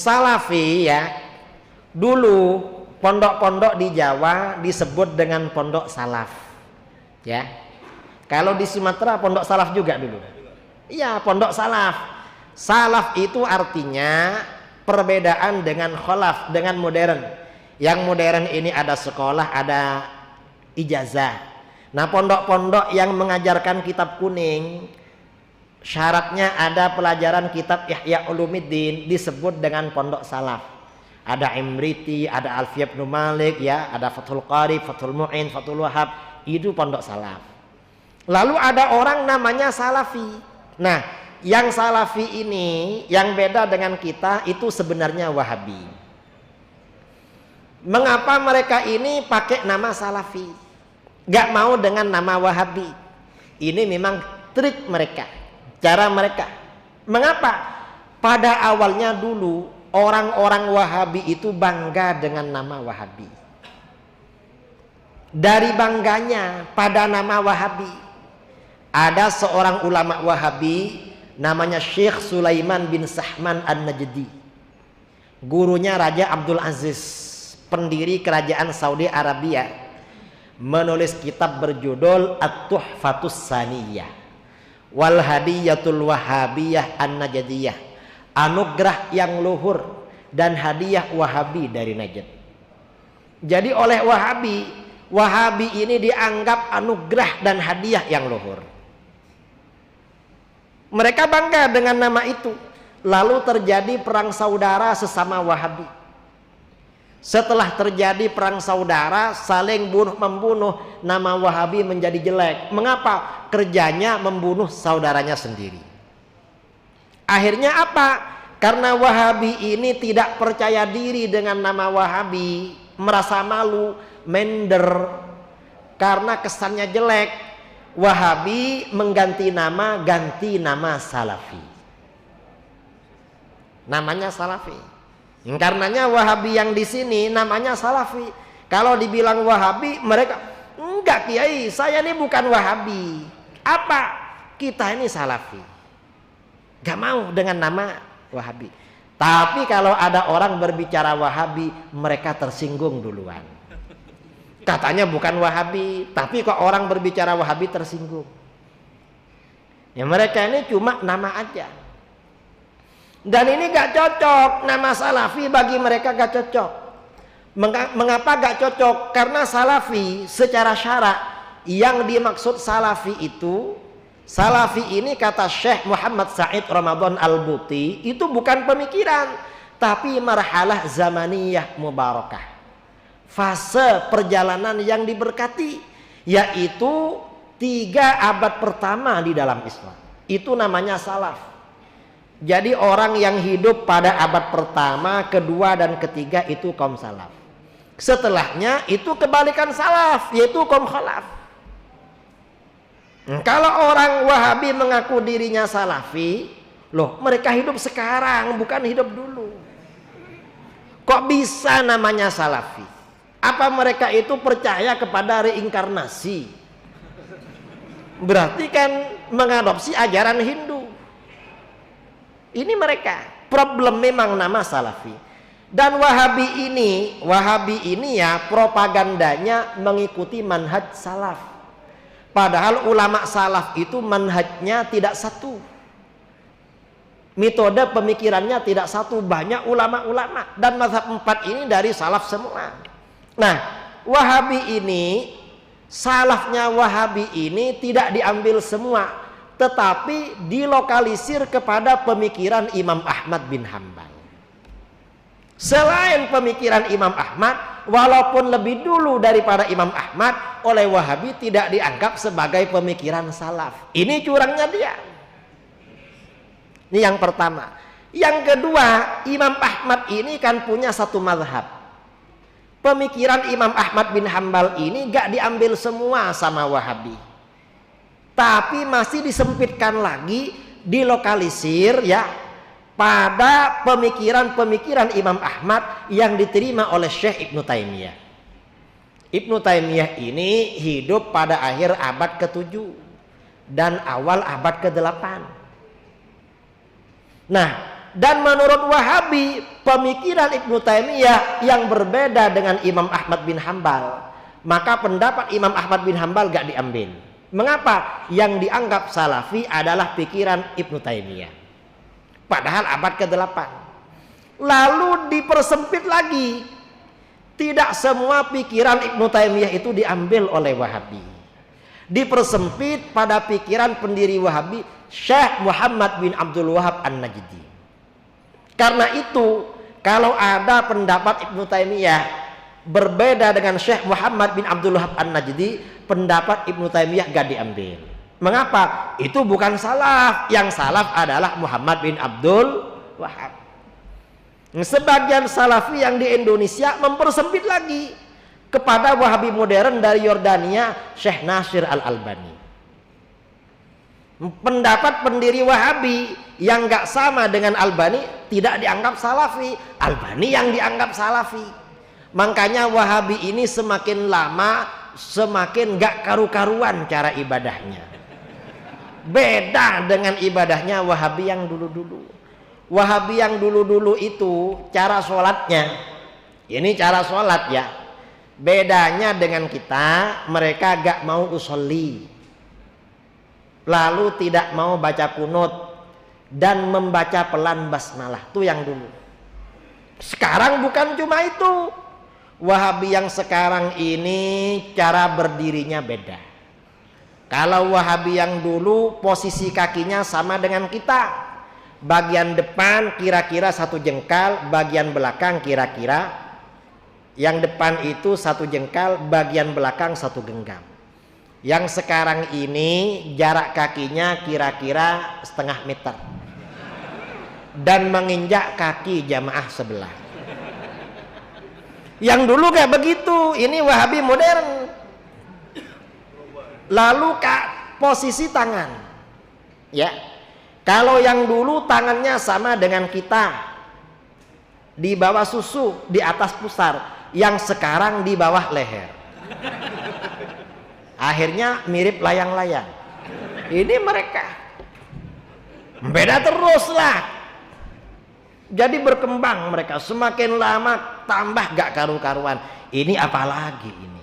Salafi ya, dulu pondok-pondok di Jawa disebut dengan pondok salaf. Ya. Kalau di Sumatera pondok salaf juga dulu. Iya, pondok salaf. Salaf itu artinya perbedaan dengan kholaf, dengan modern. Yang modern ini ada sekolah, ada ijazah. Nah, pondok-pondok yang mengajarkan kitab kuning, syaratnya ada pelajaran kitab Ihya Ulumuddin, disebut dengan pondok salaf. Ada Imriti, ada Alfiyah bin Malik, ya, ada Fathul Qarib, Fathul Mu'in, Fathul Wahhab, itu pondok salaf. Lalu ada orang namanya salafi. Nah, yang salafi ini yang beda dengan kita itu sebenarnya Wahabi. Mengapa mereka ini pakai nama salafi? Gak mau dengan nama Wahabi. Ini memang trik mereka, cara mereka. Mengapa? Pada awalnya dulu orang-orang Wahabi itu bangga dengan nama Wahabi. Dari bangganya pada nama Wahabi, ada seorang ulama Wahabi namanya Syekh Sulaiman bin Sahman An-Najdi. Gurunya Raja Abdul Aziz, pendiri kerajaan Saudi Arabia, menulis kitab berjudul At-Tuhfatus Saniyah wal Hadiyatul Wahabiyah An-Najdiyah, anugerah yang luhur dan hadiah Wahabi dari Najd. Jadi oleh Wahabi ini dianggap anugerah dan hadiah yang luhur. Mereka bangga dengan nama itu. Lalu terjadi perang saudara sesama Wahabi. Setelah terjadi perang saudara, saling bunuh-membunuh, nama Wahabi menjadi jelek. Mengapa? Kerjanya membunuh saudaranya sendiri. Akhirnya apa? Karena Wahabi ini tidak percaya diri dengan nama Wahabi, merasa malu, minder, karena kesannya jelek. Wahabi ganti nama Salafi. Namanya Salafi. Karenanya Wahabi yang di sini namanya Salafi. Kalau dibilang Wahabi, mereka enggak kiai, saya ini bukan Wahabi. Apa? Kita ini Salafi. Gak mau dengan nama Wahabi. Tapi kalau ada orang berbicara Wahabi, mereka tersinggung duluan. Katanya bukan Wahabi, tapi kok orang berbicara Wahabi tersinggung. Ya, mereka ini cuma nama aja. Dan ini gak cocok, nama Salafi bagi mereka gak cocok. Mengapa gak cocok? Karena Salafi secara syarak, yang dimaksud Salafi itu, Salafi ini kata Syekh Muhammad Said Ramadan Al-Buti, itu bukan pemikiran, tapi marhalah zamaniyah mubarakah, fase perjalanan yang diberkati, yaitu 3 abad pertama di dalam Islam. Itu namanya salaf. Jadi orang yang hidup pada abad pertama, kedua dan ketiga itu kaum salaf. Setelahnya itu kebalikan salaf, yaitu kaum khalaf. Kalau orang Wahabi mengaku dirinya salafi, loh, mereka hidup sekarang, bukan hidup dulu. Kok bisa namanya salafi? Apa mereka itu percaya kepada reinkarnasi? Berarti kan mengadopsi ajaran Hindu. Ini mereka. Problem memang nama Salafi. Dan Wahabi ini ya propagandanya mengikuti manhaj salaf. Padahal ulama salaf itu manhajnya tidak satu. Metode pemikirannya tidak satu. Banyak ulama-ulama. Dan mazhab 4 ini dari salaf semua. Nah, Wahabi ini, salafnya Wahabi ini tidak diambil semua, tetapi dilokalisir kepada pemikiran Imam Ahmad bin Hanbal. Selain pemikiran Imam Ahmad, walaupun lebih dulu daripada Imam Ahmad, oleh Wahabi tidak dianggap sebagai pemikiran salaf. Ini curangnya dia. Ini yang pertama. Yang kedua, Imam Ahmad ini kan punya satu mazhab. Pemikiran Imam Ahmad bin Hanbal ini gak diambil semua sama Wahabi, tapi masih disempitkan lagi, dilokalisir ya pada pemikiran-pemikiran Imam Ahmad yang diterima oleh Syekh Ibnu Taimiyah. Ibnu Taimiyah ini hidup pada akhir abad ke-7 dan awal abad ke-8. Nah, Dan menurut Wahabi, pemikiran Ibnu Taimiyah yang berbeda dengan Imam Ahmad bin Hambal, maka pendapat Imam Ahmad bin Hambal gak diambil. Mengapa? Yang dianggap salafi adalah pikiran Ibnu Taimiyah, padahal abad ke-8. Lalu dipersempit lagi, tidak semua pikiran Ibnu Taimiyah itu diambil oleh Wahabi. Dipersempit pada pikiran pendiri Wahabi, Syekh Muhammad bin Abdul Wahab An-Najdi. Karena itu, kalau ada pendapat Ibnu Taimiyah berbeda dengan Syekh Muhammad bin Abdul Wahab An-Najdi, pendapat Ibnu Taimiyah gak diambil. Mengapa? Itu bukan salaf. Yang salaf adalah Muhammad bin Abdul Wahab. Sebagian salafi yang di Indonesia mempersempit lagi kepada Wahabi modern dari Yordania, Syekh Nasir Al-Albani. Pendapat pendiri Wahabi yang gak sama dengan Albani tidak dianggap salafi, Albani yang dianggap salafi. Makanya Wahabi ini semakin lama semakin gak karu-karuan cara ibadahnya. Beda dengan ibadahnya Wahabi yang dulu-dulu. Wahabi yang dulu-dulu itu cara sholatnya, ini cara sholat ya, bedanya dengan kita, mereka gak mau usolli, lalu tidak mau baca kunut dan membaca pelan basmalah. Itu yang dulu. Sekarang bukan cuma itu. Wahabi yang sekarang ini cara berdirinya beda. Kalau Wahabi yang dulu posisi kakinya sama dengan kita, bagian depan kira-kira 1 jengkal, bagian belakang kira-kira, yang depan itu 1 jengkal, bagian belakang 1 genggam. Yang sekarang ini jarak kakinya kira-kira setengah meter dan menginjak kaki jamaah sebelah. Yang dulu kayak begitu, ini Wahabi modern. Lalu posisi tangan, ya, kalau yang dulu tangannya sama dengan kita, di bawah susu, di atas pusar, yang sekarang di bawah leher. Akhirnya mirip layang-layang. Ini mereka beda terus lah. Jadi berkembang mereka, semakin lama tambah gak karu-karuan. Ini apalagi ini.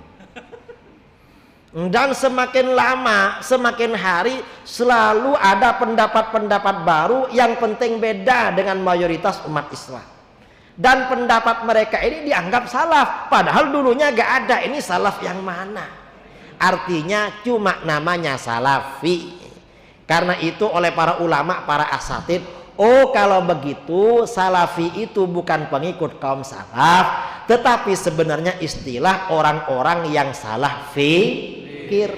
Dan semakin lama, semakin hari selalu ada pendapat-pendapat baru yang penting beda dengan mayoritas umat Islam. Dan pendapat mereka ini dianggap salaf, padahal dulunya gak ada. Ini salaf yang mana? Artinya cuma namanya salafi. Karena itu oleh para ulama, para asatid, oh kalau begitu salafi itu bukan pengikut kaum salaf, tetapi sebenarnya istilah orang-orang yang salah fikir.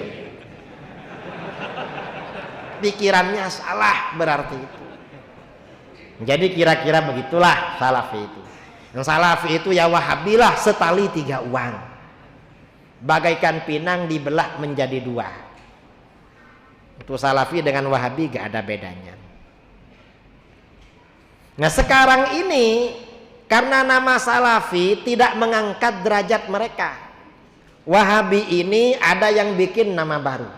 Pikirannya salah berarti itu. Jadi kira-kira begitulah salafi itu. Yang salafi itu ya Wahabilah setali 3 uang, bagaikan pinang dibelah menjadi 2. Itu salafi dengan Wahabi gak ada bedanya. Nah sekarang ini karena nama salafi tidak mengangkat derajat mereka, Wahabi ini ada yang bikin nama baru.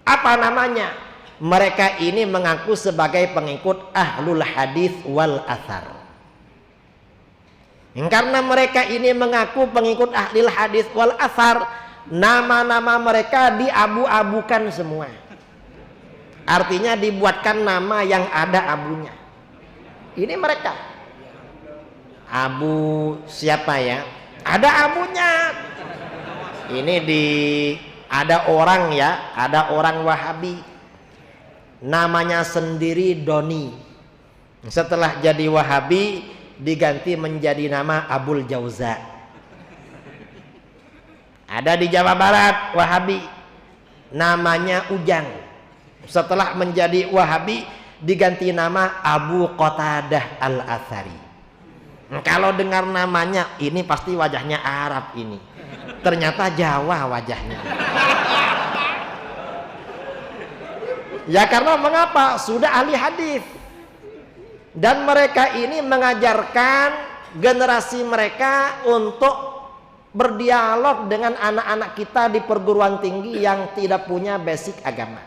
Apa namanya? Mereka ini mengaku sebagai pengikut ahlul hadis wal athar. Karena mereka ini mengaku pengikut ahlul hadis wal athar, nama-nama mereka diabu-abukan semua. Artinya dibuatkan nama yang ada abunya. Ini mereka abu siapa ya? Ada abunya. Ini ada orang ya, ada orang Wahabi namanya sendiri Doni. Setelah jadi Wahabi diganti menjadi nama Abul Jauza. Ada di Jawa Barat Wahabi namanya Ujang. Setelah menjadi Wahabi diganti nama Abu Qatadah Al-Athari. Kalau dengar namanya ini pasti wajahnya Arab ini. Ternyata Jawa wajahnya. Ya karena mengapa? Sudah ahli hadis. Dan mereka ini mengajarkan generasi mereka untuk berdialog dengan anak-anak kita di perguruan tinggi yang tidak punya basic agama.